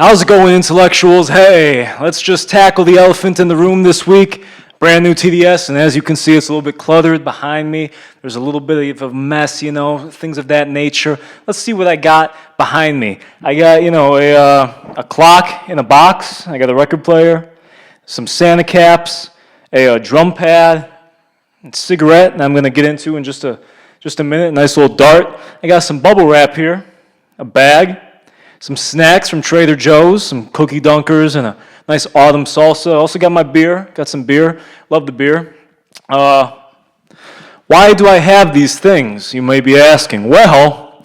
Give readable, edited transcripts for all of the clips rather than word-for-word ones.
How's it going, intellectuals? Hey, let's just tackle the elephant in the room this week. Brand new TDS, and as you can see, it's a little bit cluttered behind me. There's a little bit of a mess, things of that nature. Let's see what I got behind me. I got, a clock in a box. I got a record player, some Santa caps, a drum pad, a cigarette, and I'm going to get into in just a minute. A nice little dart. I got some bubble wrap here, a bag, some snacks from Trader Joe's, some cookie dunkers, and a nice autumn salsa. I also got my beer, got some beer. Love the beer. Why do I have these things, you may be asking? Well,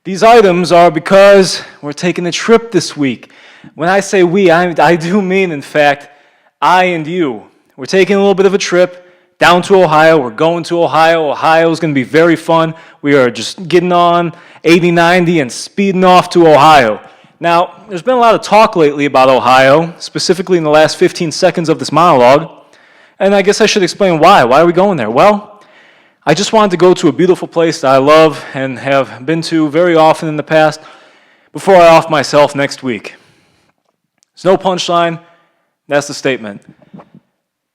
these items are because we're taking a trip this week. When I say we, I do mean, in fact, I and you. We're taking a little bit of a trip down to Ohio. We're going to Ohio. Ohio is going to be very fun. We are just getting on 80-90 and speeding off to Ohio. Now, there's been a lot of talk lately about Ohio, specifically in the last 15 seconds of this monologue, and I guess I should explain why. Why are we going there? Well, I just wanted to go to a beautiful place that I love and have been to very often in the past before I off myself next week. There's no punchline. That's the statement.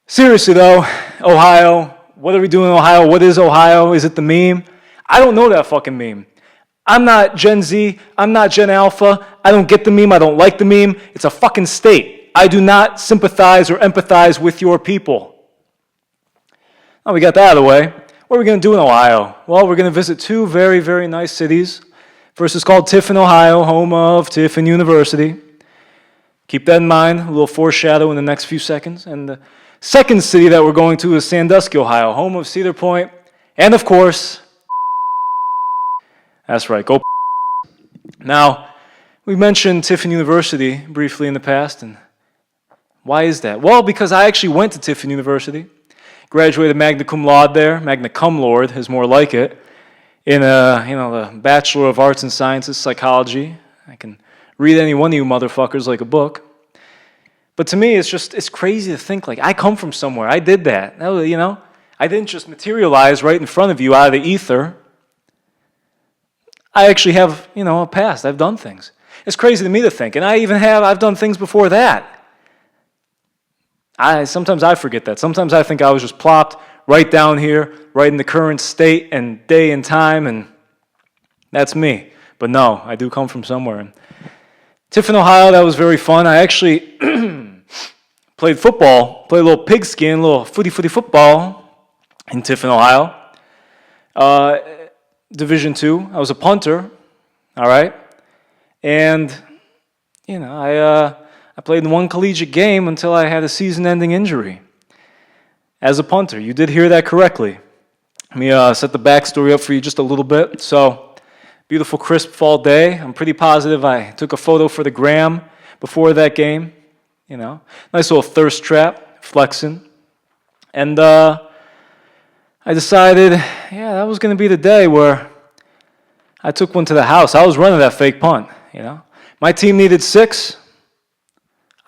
Seriously, though, Ohio, what are we doing in Ohio? What is Ohio? Is it the meme? I don't know that fucking meme. I'm not Gen Z. I'm not Gen Alpha. I don't get the meme. I don't like the meme. It's a fucking state. I do not sympathize or empathize with your people. Now we got that out of the way. What are we going to do in Ohio? Well, we're going to visit two very, very nice cities. First is called Tiffin, Ohio, home of Tiffin University. Keep that in mind, a little foreshadow in the next few seconds. And the second city that we're going to is Sandusky, Ohio, home of Cedar Point, and of course, that's right, go. Now, we mentioned Tiffin University briefly in the past, and why is that? Well, because I actually went to Tiffin University, graduated magna cum laude there, magna cum lord is more like it, in the Bachelor of Arts and Sciences, Psychology. I can read any one of you motherfuckers like a book. But to me, it's crazy to think, like, I come from somewhere. I did that. I didn't just materialize right in front of you out of the ether. I actually have, a past. I've done things. It's crazy to me to think. And I've done things before that. Sometimes I forget that. Sometimes I think I was just plopped right down here, right in the current state and day and time, and that's me. But no, I do come from somewhere. And Tiffin, Ohio, that was very fun. I actually played football, played a little pigskin, a little footy football in Tiffin, Ohio. Division II. I was a punter, all right? And, I played in one collegiate game until I had a season-ending injury as a punter. You did hear that correctly. Let me set the backstory up for you just a little bit. So, beautiful, crisp fall day. I'm pretty positive I took a photo for the gram before that game. Nice little thirst trap, flexing. And I decided, that was going to be the day where I took one to the house. I was running that fake punt, My team needed 6.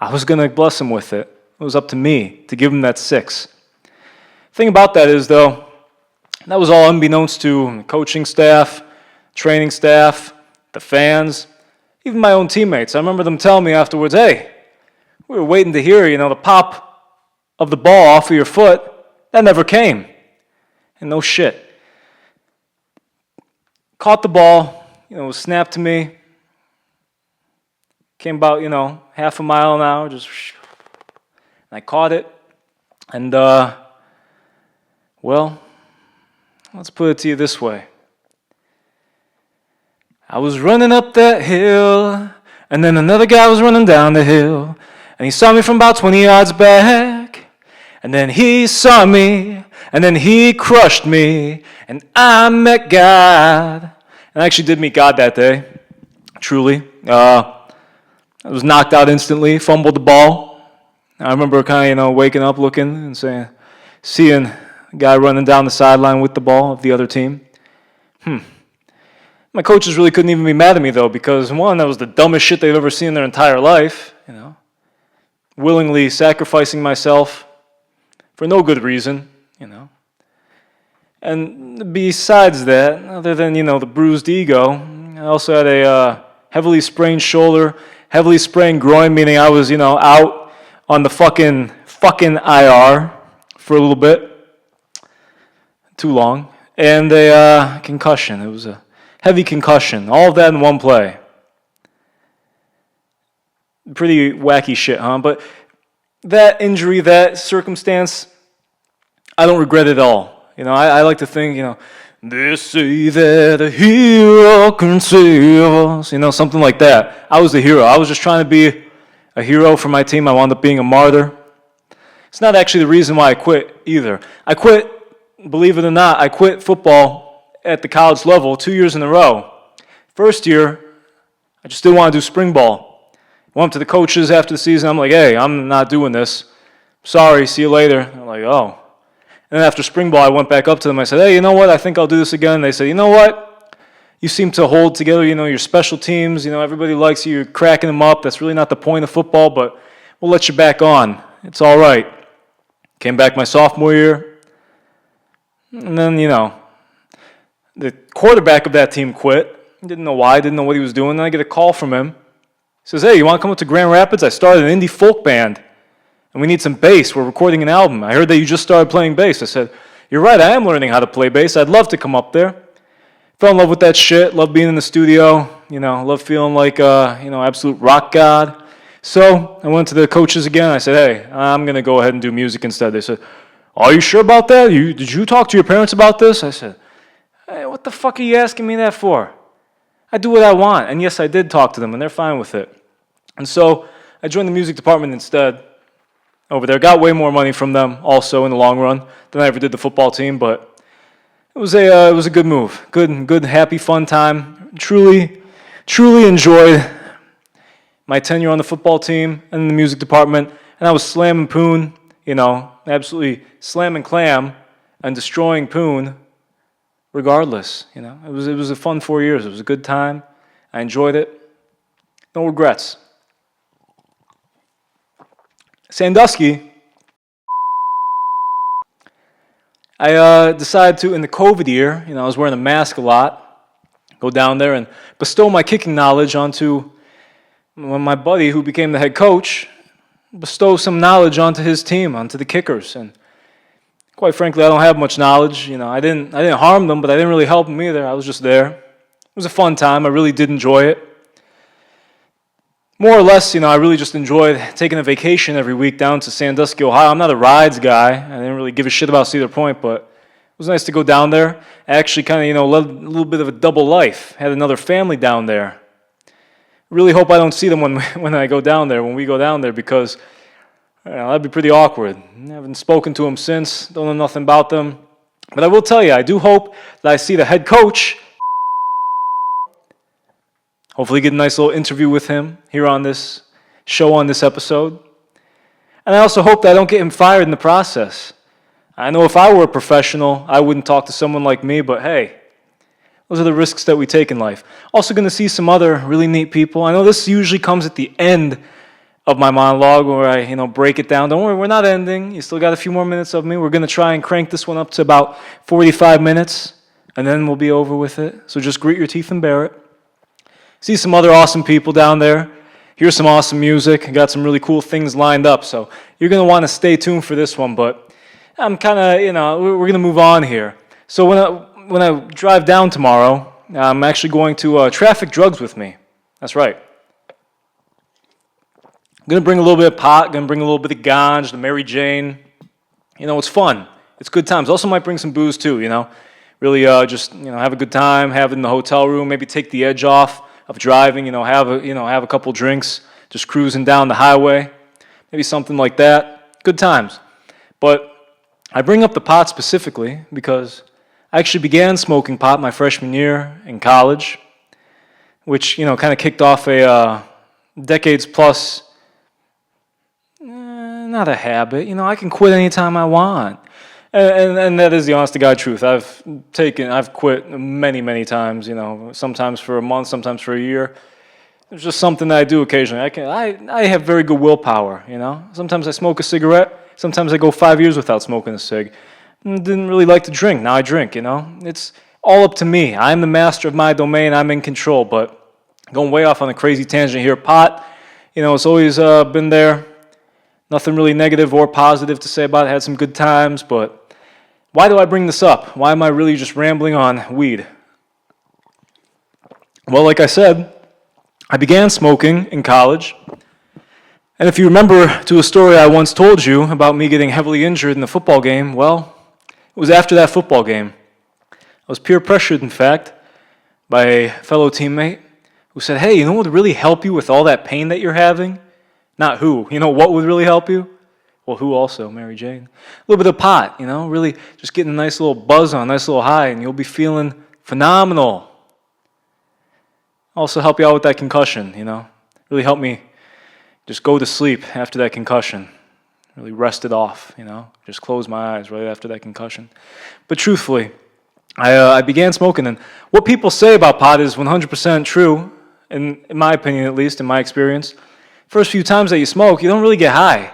I was going to bless them with it. It was up to me to give them that 6. The thing about that is, though, that was all unbeknownst to the coaching staff, training staff, the fans, even my own teammates. I remember them telling me afterwards, hey, we were waiting to hear, the pop of the ball off of your foot. That never came. And no shit. Caught the ball, it was snapped to me. Came about, half a mile an hour, just, and I caught it. And, let's put it to you this way. I was running up that hill, and then another guy was running down the hill, and he saw me from about 20 yards back, and then he saw me, and then he crushed me, and I met God. And I actually did meet God that day, truly. I was knocked out instantly, fumbled the ball. I remember kind of, waking up, looking, and seeing a guy running down the sideline with the ball of the other team. My coaches really couldn't even be mad at me, though, because, one, that was the dumbest shit they've ever seen in their entire life, willingly sacrificing myself for no good reason, And besides that, other than, the bruised ego, I also had a heavily sprained shoulder, heavily sprained groin, meaning I was, out on the fucking IR for a little bit, too long, and a concussion. It was a heavy concussion. All of that in one play. Pretty wacky shit, huh? But that injury, that circumstance, I don't regret it at all. I like to think, they say that a hero can save us. Something like that. I was the hero. I was just trying to be a hero for my team. I wound up being a martyr. It's not actually the reason why I quit either. I quit, believe it or not, I quit football at the college level 2 years in a row. First year, I just didn't want to do spring ball. I went up to the coaches after the season. I'm like, hey, I'm not doing this. Sorry, see you later. They're like, oh. And then after spring ball, I went back up to them. I said, hey, you know what? I think I'll do this again. They said, you know what? You seem to hold together, your special teams. Everybody likes you. You're cracking them up. That's really not the point of football, but we'll let you back on. It's all right. Came back my sophomore year. And then, the quarterback of that team quit. Didn't know why. Didn't know what he was doing. Then I get a call from him. He says, hey, you want to come up to Grand Rapids? I started an indie folk band. And we need some bass. We're recording an album. I heard that you just started playing bass. I said, you're right, I am learning how to play bass. I'd love to come up there. Fell in love with that shit. Love being in the studio. Love feeling like, absolute rock god. So I went to the coaches again. I said, hey, I'm going to go ahead and do music instead. They said, are you sure about that? Did you talk to your parents about this? I said, hey, what the fuck are you asking me that for? I do what I want. And yes, I did talk to them, and they're fine with it. And so I joined the music department instead. Over there, got way more money from them also in the long run than I ever did the football team, but it was a good move, good, happy, fun time. Truly enjoyed my tenure on the football team and in the music department, and I was slamming Poon, absolutely slamming Clam and destroying Poon, regardless. It was a fun 4 years. It was a good time. I enjoyed it. No regrets. Sandusky, I decided to, in the COVID year, I was wearing a mask a lot, go down there and bestow my kicking knowledge onto my buddy who became the head coach, bestow some knowledge onto his team, onto the kickers. And quite frankly, I don't have much knowledge. I didn't harm them, but I didn't really help them either. I was just there. It was a fun time. I really did enjoy it. More or less, I really just enjoyed taking a vacation every week down to Sandusky, Ohio. I'm not a rides guy. I didn't really give a shit about Cedar Point, but it was nice to go down there. I actually kind of, led a little bit of a double life. Had another family down there. Really hope I don't see them when I go down there, when we go down there, because that'd be pretty awkward. I haven't spoken to them since. Don't know nothing about them. But I will tell you, I do hope that I see the head coach. Hopefully get a nice little interview with him here on this show, on this episode. And I also hope that I don't get him fired in the process. I know if I were a professional, I wouldn't talk to someone like me, but hey, those are the risks that we take in life. Also going to see some other really neat people. I know this usually comes at the end of my monologue where I, break it down. Don't worry, we're not ending. You still got a few more minutes of me. We're going to try and crank this one up to about 45 minutes, and then we'll be over with it. So just grit your teeth and bear it. See some other awesome people down there. Hear some awesome music. Got some really cool things lined up. So you're going to want to stay tuned for this one. But I'm kind of, we're going to move on here. So when I drive down tomorrow, I'm actually going to traffic drugs with me. That's right. I'm going to bring a little bit of pot. Going to bring a little bit of ganj, the Mary Jane. It's fun. It's good times. Also might bring some booze too, Really just, have a good time, have it in the hotel room, maybe take the edge off of driving, have a couple drinks, just cruising down the highway, maybe something like that. Good times. But I bring up the pot specifically because I actually began smoking pot my freshman year in college, which, kind of kicked off a decades plus, not a habit. I can quit anytime I want. And that is the honest to God truth. I've quit many, many times, sometimes for a month, sometimes for a year. It's just something that I do occasionally. I have very good willpower, Sometimes I smoke a cigarette, sometimes I go 5 years without smoking a cig. Didn't really like to drink, now I drink, It's all up to me. I'm the master of my domain, I'm in control, but going way off on a crazy tangent here, pot, It's always been there. Nothing really negative or positive to say about it. Had some good times, but why do I bring this up? Why am I really just rambling on weed? Well, like I said, I began smoking in college. And if you remember to a story I once told you about me getting heavily injured in a football game, well, it was after that football game. I was peer pressured, in fact, by a fellow teammate who said, hey, you know what would really help you with all that pain that you're having? Not who. You know what would really help you? Well, who also? Mary Jane. A little bit of pot, really just getting a nice little buzz on, a nice little high, and you'll be feeling phenomenal. Also help you out with that concussion, Really help me just go to sleep after that concussion. Really rest it off, Just close my eyes right after that concussion. But truthfully, I began smoking, and what people say about pot is 100% true, in my opinion at least, in my experience. First few times that you smoke, you don't really get high.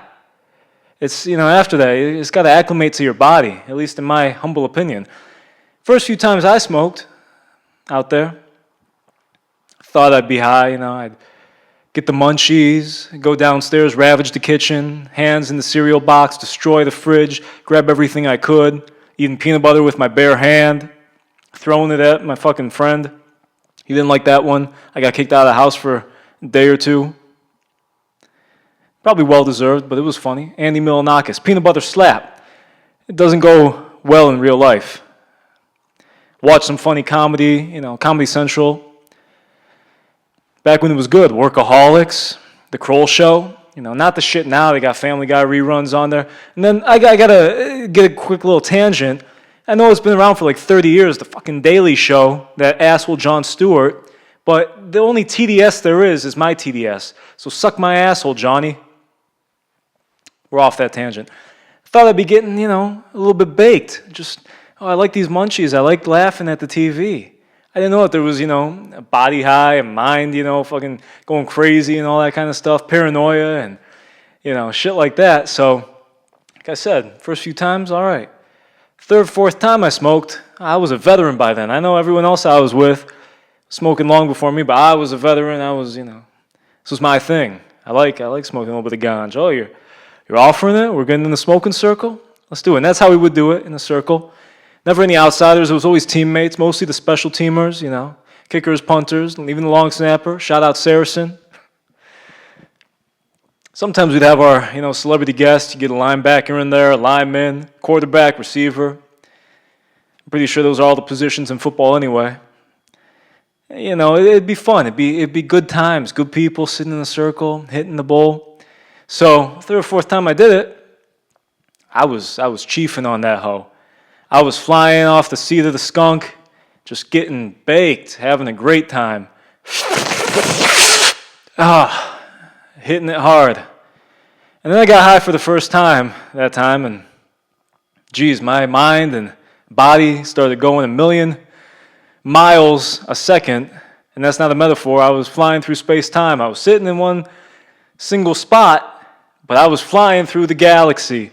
It's, after that, it's got to acclimate to your body, at least in my humble opinion. First few times I smoked out there, thought I'd be high, I'd get the munchies, go downstairs, ravage the kitchen, hands in the cereal box, destroy the fridge, grab everything I could, eating peanut butter with my bare hand, throwing it at my fucking friend. He didn't like that one. I got kicked out of the house for a day or two. Probably well-deserved, but it was funny. Andy Milonakis, peanut butter slap. It doesn't go well in real life. Watch some funny comedy, Comedy Central. Back when it was good, Workaholics, The Kroll Show, not the shit now. They got Family Guy reruns on there. And then I gotta get a quick little tangent. I know it's been around for like 30 years, the fucking Daily Show, that asshole Jon Stewart, but the only TDS there is my TDS. So suck my asshole, Johnny. We're off that tangent. I thought I'd be getting, a little bit baked. Just, I like these munchies. I like laughing at the TV. I didn't know that there was, a body high, a mind, fucking going crazy and all that kind of stuff, paranoia and, shit like that. So, like I said, first few times, all right. Third, fourth time I smoked, I was a veteran by then. I know everyone else I was with smoking long before me, but I was a veteran. I was, this was my thing. I like smoking a little bit of ganj. Oh, you're offering it? We're getting in the smoking circle? Let's do it. And that's how we would do it, in a circle. Never any outsiders. It was always teammates, mostly the special teamers, kickers, punters, and even the long snapper. Shout out Saracen. Sometimes we'd have our, celebrity guests. You get a linebacker in there, a lineman, quarterback, receiver. I'm pretty sure those are all the positions in football anyway. It'd be fun. It'd be good times, good people sitting in a circle, hitting the bowl. So, third or fourth time I did it, I was chiefing on that hoe. I was flying off the seat of the skunk, just getting baked, having a great time. Hitting it hard. And then I got high for the first time that time, and geez, my mind and body started going a million miles a second, and that's not a metaphor. I was flying through space-time. I was sitting in one single spot, but I was flying through the galaxy.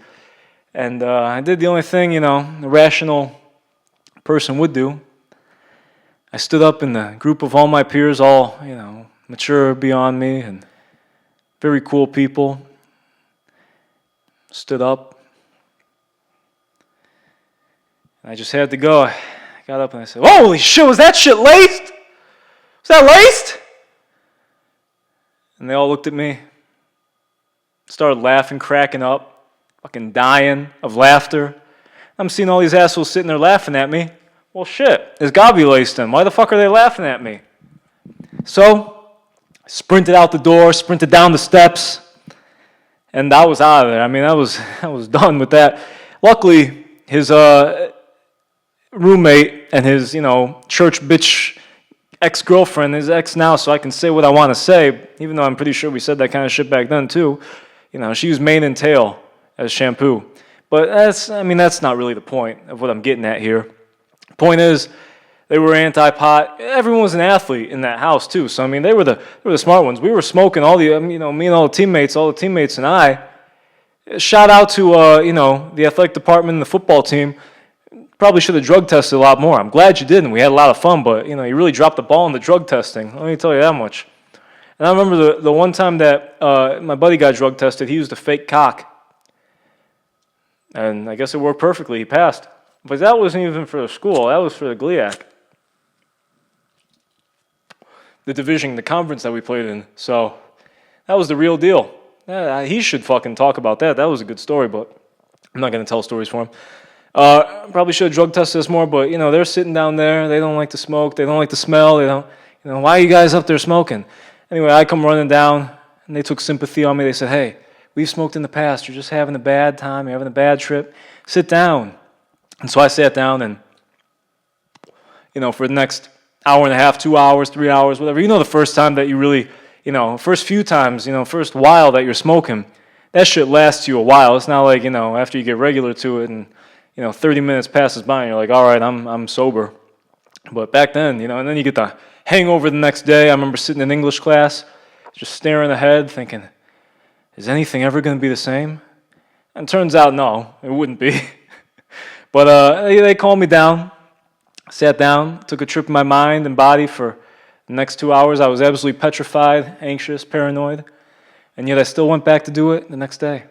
And I did the only thing, a rational person would do. I stood up in the group of all my peers, all, mature beyond me and very cool people. Stood up. And I just had to go. I got up and I said, holy shit, was that shit laced? Was that laced? And they all looked at me, started laughing, cracking up. Fucking dying of laughter. I'm seeing all these assholes sitting there laughing at me. Well, shit, it's gotta be laced in. Why the fuck are they laughing at me? So, I sprinted out the door, sprinted down the steps, and I was out of there. I mean, I was done with that. Luckily, his roommate and his, church bitch ex-girlfriend, his ex now, so I can say what I want to say, even though I'm pretty sure we said that kind of shit back then too. She used mane and tail as shampoo. But that's not really the point of what I'm getting at here. Point is, they were anti-pot. Everyone was an athlete in that house too. So they were the smart ones. We were smoking all the me and all the teammates and I. Shout out to the athletic department and the football team. Probably should have drug tested a lot more. I'm glad you didn't. We had a lot of fun, but you really dropped the ball in the drug testing. Let me tell you that much. And I remember the one time that my buddy got drug tested, he used a fake cock. And I guess it worked perfectly. He passed. But that wasn't even for the school. That was for the GLIAC. The division, the conference that we played in. So that was the real deal. Yeah, he should fucking talk about that. That was a good story, but I'm not going to tell stories for him. Probably should have drug tested us more, but, you know, they're sitting down there. They don't like to smoke. They don't like the smell. They don't, you know, why are you guys up there smoking? Anyway, I come running down, and they took sympathy on me. They said, hey, we've smoked in the past. You're just having a bad time. You're having a bad trip. Sit down. And so I sat down, and, you know, for the next hour and a half, 2 hours, 3 hours, whatever, you know, the first time that you really, you know, first few times, you know, first while that you're smoking, that shit lasts you a while. It's not like, you know, after you get regular to it and, you know, 30 minutes passes by and you're like, all right, I'm sober. But back then, you know, and then you get the hangover the next day. I remember sitting in English class, just staring ahead, thinking, is anything ever going to be the same? And it turns out, no, it wouldn't be. But they calmed me down, sat down, took a trip in my mind and body for the next 2 hours. I was absolutely petrified, anxious, paranoid, and yet I still went back to do it the next day.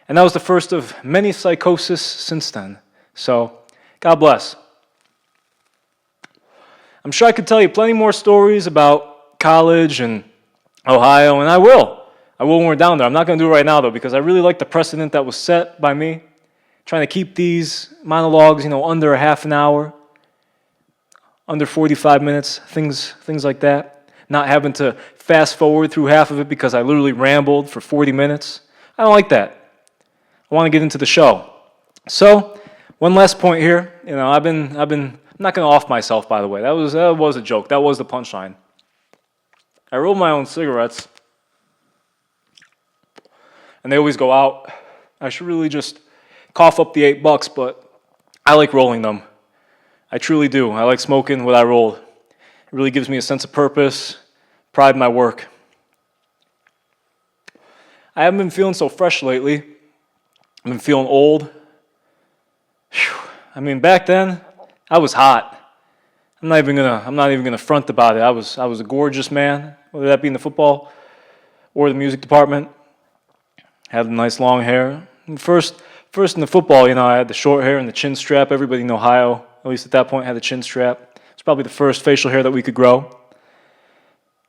And that was the first of many psychosis since then. So, God bless. I'm sure I could tell you plenty more stories about college and Ohio, and I will. I will when we're down there. I'm not going to do it right now, though, because I really like the precedent that was set by me, trying to keep these monologues, you know, under a half an hour, under 45 minutes, things like that. Not having to fast forward through half of it because I literally rambled for 40 minutes. I don't like that. I want to get into the show. So, one last point here. You know, I'm not going to off myself, by the way. That was a joke. That was the punchline. I roll my own cigarettes, and they always go out. I should really just cough up the $8, but I like rolling them. I truly do. I like smoking what I roll. It really gives me a sense of purpose, pride in my work. I haven't been feeling so fresh lately. I've been feeling old. Whew. I mean, back then, I was hot. I'm not even gonna front about it. I was a gorgeous man, whether that be in the football or the music department. Had nice long hair. And first in the football, you know, I had the short hair and the chin strap. Everybody in Ohio, at least at that point, had the chin strap. It's probably the first facial hair that we could grow.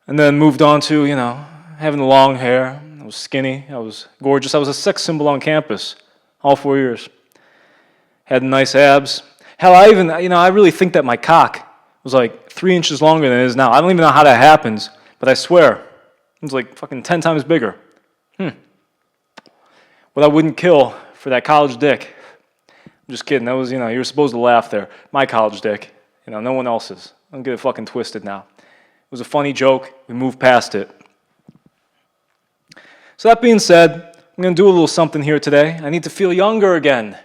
And then moved on to, you know, having the long hair. I was skinny. I was gorgeous. I was a sex symbol on campus all 4 years. Had nice abs. Hell, I really think that my cock was like 3 inches longer than it is now. I don't even know how that happens, but I swear, it was like fucking 10 times bigger. What I wouldn't kill for that college dick. I'm just kidding. That was, you know, you were supposed to laugh there. My college dick. You know, no one else's. Don't get it fucking twisted now. It was a funny joke. We moved past it. So that being said, I'm going to do a little something here today. I need to feel younger again.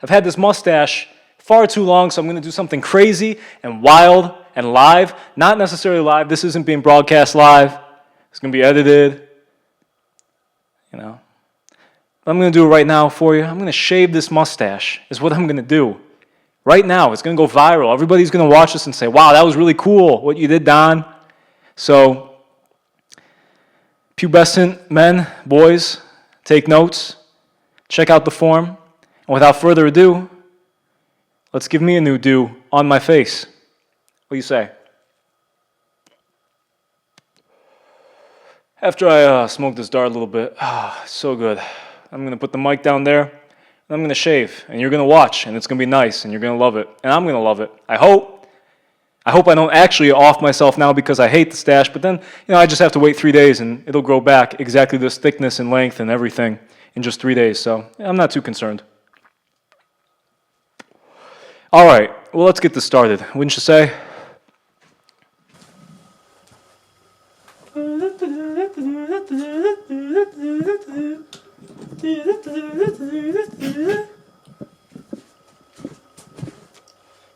I've had this mustache far too long, so I'm going to do something crazy and wild and live. Not necessarily live. This isn't being broadcast live. It's going to be edited. You know. But I'm going to do it right now for you. I'm going to shave this mustache is what I'm going to do. Right now. It's going to go viral. Everybody's going to watch this and say, wow, that was really cool what you did, Don. So, pubescent men, boys, take notes. Check out the form. And without further ado, let's give me a new do on my face. What do you say? After I smoke this dart a little bit, so good. I'm going to put the mic down there, and I'm going to shave, and you're going to watch, and it's going to be nice, and you're going to love it, and I'm going to love it. I hope I don't actually off myself now because I hate the stash, but then, you know, I just have to wait 3 days, and it'll grow back exactly this thickness and length and everything in just 3 days, so I'm not too concerned. All right, well, let's get this started, wouldn't you say?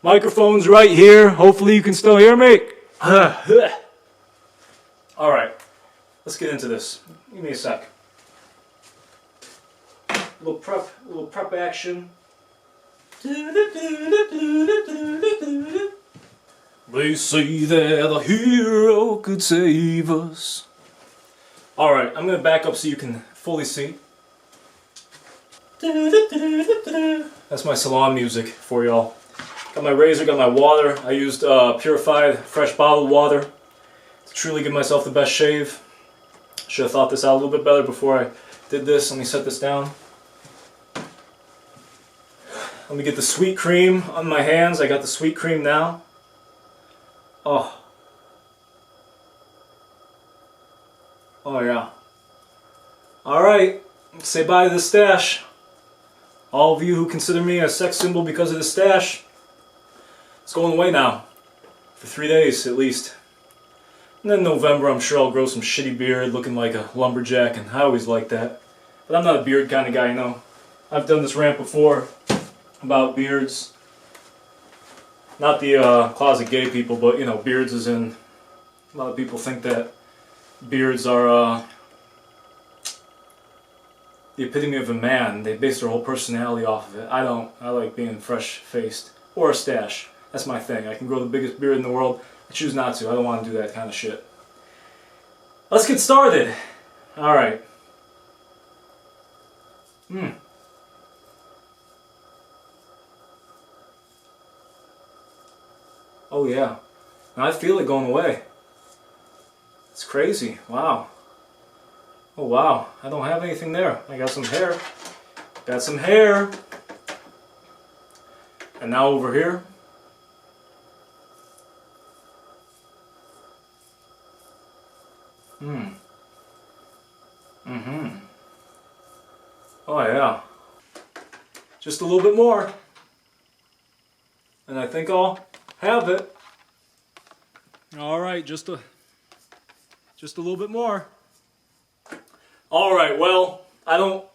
Microphone's right here. Hopefully you can still hear me. All right, let's get into this. Give me a sec. A little prep action. They say that a hero could save us. Alright, I'm gonna back up so you can fully see. That's my salon music for y'all. Got my razor, got my water. I used purified, fresh bottled water to truly give myself the best shave. Should have thought this out a little bit better before I did this. Let me set this down. Let me get the sweet cream on my hands. I got the sweet cream now. Oh. Oh yeah. Alright, say bye to the stash. All of you who consider me a sex symbol because of the stash, it's going away now. For 3 days at least. And then in November I'm sure I'll grow some shitty beard looking like a lumberjack, and I always like that. But I'm not a beard kind of guy, you know. I've done this rant before about beards. Not the closet gay people, but you know, beards as in, a lot of people think that beards are the epitome of a man. They base their whole personality off of it. I don't. I like being fresh-faced. Or a stash. That's my thing. I can grow the biggest beard in the world. I choose not to. I don't want to do that kind of shit. Let's get started. Alright. Oh yeah. And I feel it going away. It's crazy. Wow. Oh wow. I don't have anything there. I got some hair. Got some hair. And now over here. Oh yeah. Just a little bit more. And I think I'll have it. Alright, just a little bit more. Alright, well, I don't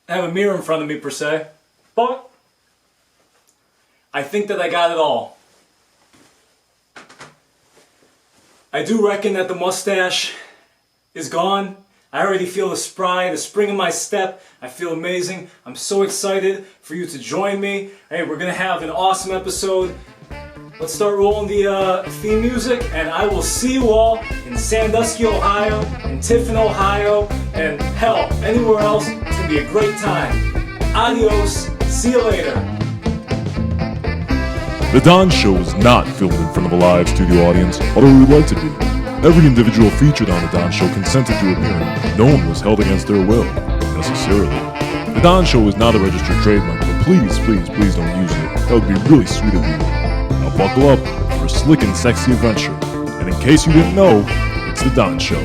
have a mirror in front of me per se, but I think that I got it all. I do reckon that the mustache is gone. I already feel the spring in my step. I feel amazing. I'm so excited for you to join me. Hey, we're gonna have an awesome episode. Let's start rolling the theme music, and I will see you all in Sandusky, Ohio, in Tiffin, Ohio, and hell, anywhere else. It's gonna be a great time. Adios. See you later. The Don Show is not filmed in front of a live studio audience, although we would like to be. Every individual featured on The Don Show consented to appearing. No one was held against their will, necessarily. The Don Show is not a registered trademark, but please, please, please don't use it. That would be really sweet of you. Now buckle up for a slick and sexy adventure. And in case you didn't know, it's The Don Show.